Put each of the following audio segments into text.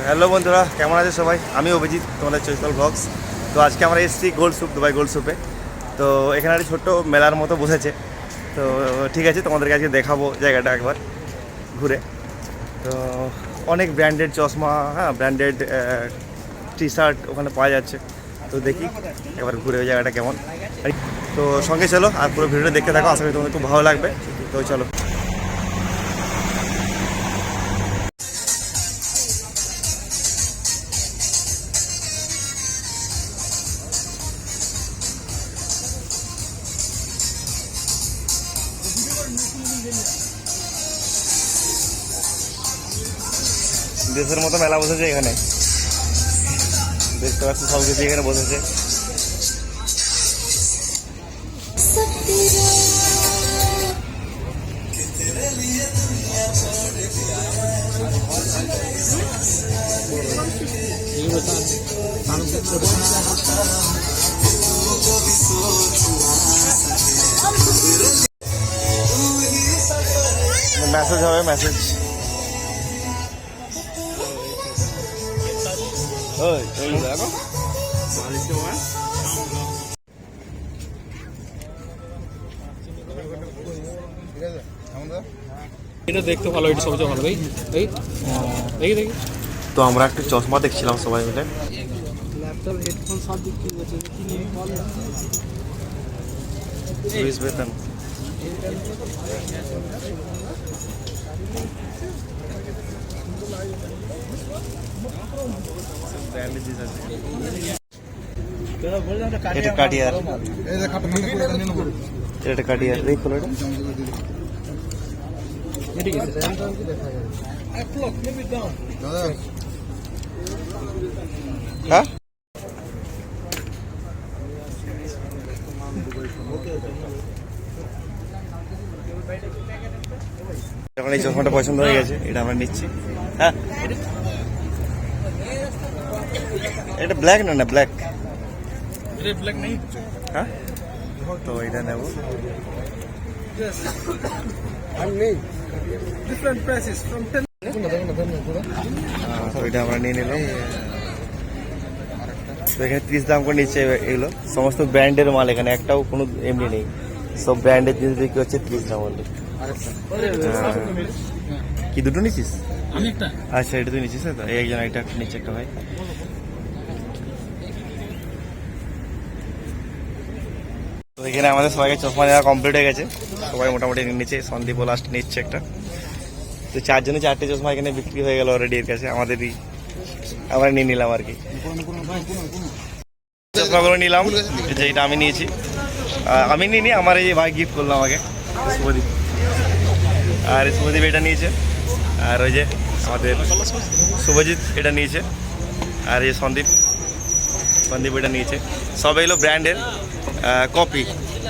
Hello বন্ধুরা, কেমন আছে সবাই? আমি অভিজিৎ, তোমাদের চৈতল ব্লগস। তো আজকে আমরা এসেছি গোল্ড সুপ, দুবাই গোল্ড সুপে। তো এখানে একটা ছোট্ট মেলার মতো বসেছে। তো ঠিক আছে, তোমাদেরকে আজকে দেখাবো জায়গাটা একবার ঘুরে। তো অনেক ব্র্যান্ডেড চশমা, হ্যাঁ ব্র্যান্ডেড টি শার্ট ওখানে পাওয়া যাচ্ছে। তো দেখি একবার ঘুরে ওই জায়গাটা কেমন। তো সঙ্গে চলো আর পুরো ভিডিওটা দেখতে থাকো, আশা করি তোমাদের খুব ভালো লাগবে। তো চলো। দেশের মতো মেলা বসেছে এখানে, দেখতে পাচ্ছি সব কিছু এখানে বসেছে। মেসেজ হবে, মেসেজ। এটা দেখতে ভালো, এটা সবচেয়ে ভালো। এই এই দেখি দেখি। তো আমরা একটা চশমা দেখছিলাম সবাই মিলে। ল্যাপটপ, হেডফোন সব বিক্রি করছে। কি নিয়ে বল? লুইস বেতন। এটা কাটিয়ার, এটা কাটিয়ার দেখো এটা। হ্যাঁ যখন এই চশমাটা পছন্দ হয়ে গেছে, এটা আমরা নিচ্ছি। হ্যাঁ এটা ব্ল্যাক না ব্ল্যাক, এটা ব্ল্যাক নেই। হ্যাঁ তো এটা নেব। Different prices from 10। তো এটা আমরা নিয়ে নিলাম। তো এখানে 30 দাম করে নিচ্ছে এগুলো, সমস্ত ব্র্যান্ডের মাল এখানে, একটাও কোনো এমনি নেই, সব ব্র্যান্ডের জিনিস বিক্রি হচ্ছে 30 দাম বললে। কি দুটো নিচ্ছিস? আমি একটা। আচ্ছা এটা তুই নিচ্ছিস না? তো এই একজন একটা নিচ্ছে একটা ভাই। তো এখানে আমাদের সবাইকে চশমা নেওয়া কমপ্লিট হয়ে গেছে, সবাই মোটামুটি নিচ্ছে। সন্দীপও লাস্ট নিচ্ছে একটা। তো চারজনে 4টে চশমা এখানে বিক্রি হয়ে গেল অলরেডি এর কাছে, আমাদেরই আমরা নিয়ে নিলাম আর কি। চশমাগুলো নিলাম, যেটা আমি নিয়েছি। আমি নিইনি, আমার এই ভাই গিফট করলো আমাকে, শুভদীপ। আর শুভদীপ এটা নিয়েছে, আর ওই যে আমাদের শুভজিৎ এটা নিয়েছে, আর এই সন্দীপ এটা নিয়েছে। সব এগুলো ব্র্যান্ডের কপি,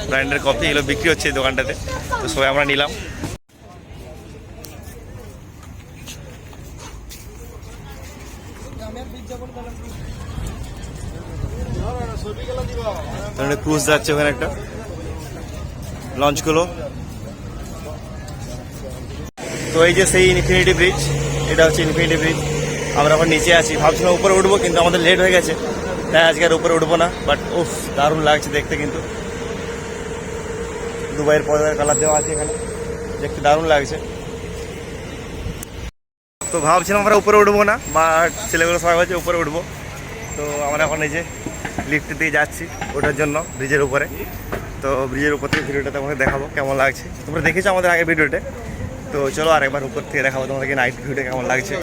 ব্র্যান্ডের কপি, এগুলো বিক্রি হচ্ছে এই দোকানটাতে। তো সবাই আমরা নিলাম। ক্রুজ যাচ্ছে ওখানে, একটা লঞ্চগুলো। তো এই যে সেই ইনফিনিটি ব্রিজ, এটা হচ্ছে ইনফিনিটি ব্রিজ। আমরা এখন নিচে আছি, ভাবছিলাম উপরে উঠবো, কিন্তু আমাদের লেট হয়ে গেছে, তাই আজকে আর উপরে উঠবো না। বাট উফ, দারুণ লাগছে দেখতে, কিন্তু দুবাইয়ের পর্দার কালার দেওয়া আছে এখানে, দেখতে দারুণ লাগছে। তো ভাবছিলাম আমরা উপরে উঠবো না, বাট ছেলেগুলো সবাই বলছে উপরে উঠবো। তো আমরা এখন এই যে লিফটের দিকে যাচ্ছি ওঠার জন্য ব্রিজের উপরে। তো ব্রিজের উপর থেকে ভিডিওটা তোমাকে দেখাবো কেমন লাগছে। তোমরা দেখেছো আমাদের আগের ভিডিওতে, তো চলো আরেকবার উপর থেকে দেখাবো তোমাদেরকে নাইট ভিউটা কেমন লাগছে।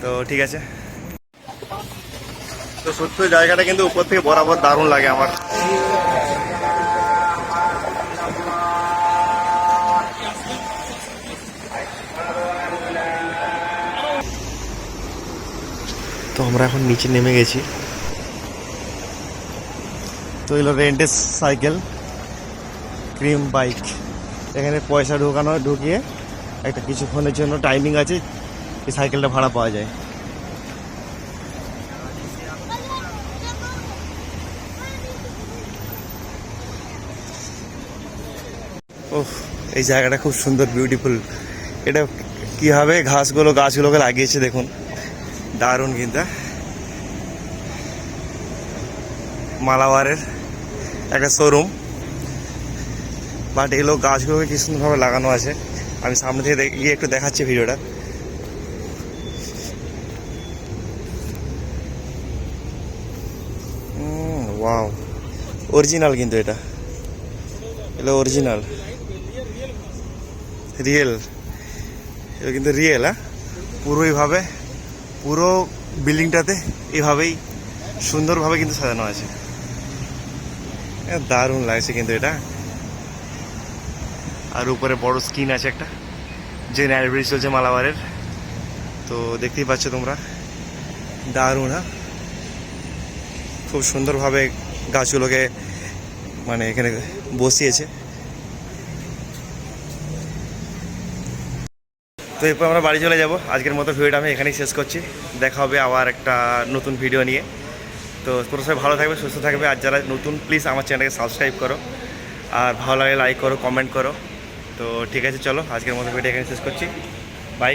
তো ঠিক আছে। তো সত্যি জায়গাটা কিন্তু উপর থেকে বরাবর দারুণ লাগে আমার। তো আমরা এখন নিচে নেমে গেছি। তো এগুলো রেন্টের সাইকেল, ক্রিম বাইক। এখানে পয়সা ঢুকিয়ে একটা কিছুক্ষণের জন্য টাইমিং আছে, এই সাইকেলটা ভাড়া পাওয়া যায়। ওহ, এই জায়গাটা খুব সুন্দর, বিউটিফুল। এটা কীভাবে গাছগুলোকে লাগিয়েছে দেখুন, দারুণ কিন্তু মালাবারের একটা শোরুম, বাট এগুলো গাছগুলোকে কি সুন্দরভাবে লাগানো আছে। আমি সামনে থেকে গিয়ে একটু দেখাচ্ছি ভিডিওটা। ওয়াও, অরিজিনাল কিন্তু এটা অরিজিনাল রিয়েল, এটা কিন্তু রিয়েল। হ্যাঁ, পুরো এইভাবে পুরো বিল্ডিংটাতে এইভাবেই সুন্দরভাবে কিন্তু সাজানো আছে। দারুণ লাগছে কিন্তু এটা। আর উপরে বড় স্ক্রিন আছে একটা, যে নাইট ব্রিজ চলছে মালাবারের, তো দেখতেই পাচ্ছ তোমরা। দারুণ। হ্যাঁ, খুব সুন্দরভাবে গাছগুলোকে মানে এখানে বসিয়েছে। তো এরপর আমরা বাড়ি চলে যাব। আজকের মতো ভিডিওটা আমি এখানেই শেষ করছি। দেখা হবে আবার একটা নতুন ভিডিও নিয়ে। তো তোমরা সবাই ভালো থাকবে, সুস্থ থাকবে। আর যারা নতুন, প্লিজ আমার চ্যানেলকে সাবস্ক্রাইব করো, আর ভালো লাগে লাইক করো, কমেন্ট করো। তো ঠিক আছে, চলো আজকের মতো ভিডিও এখানে শেষ করছি। বাই।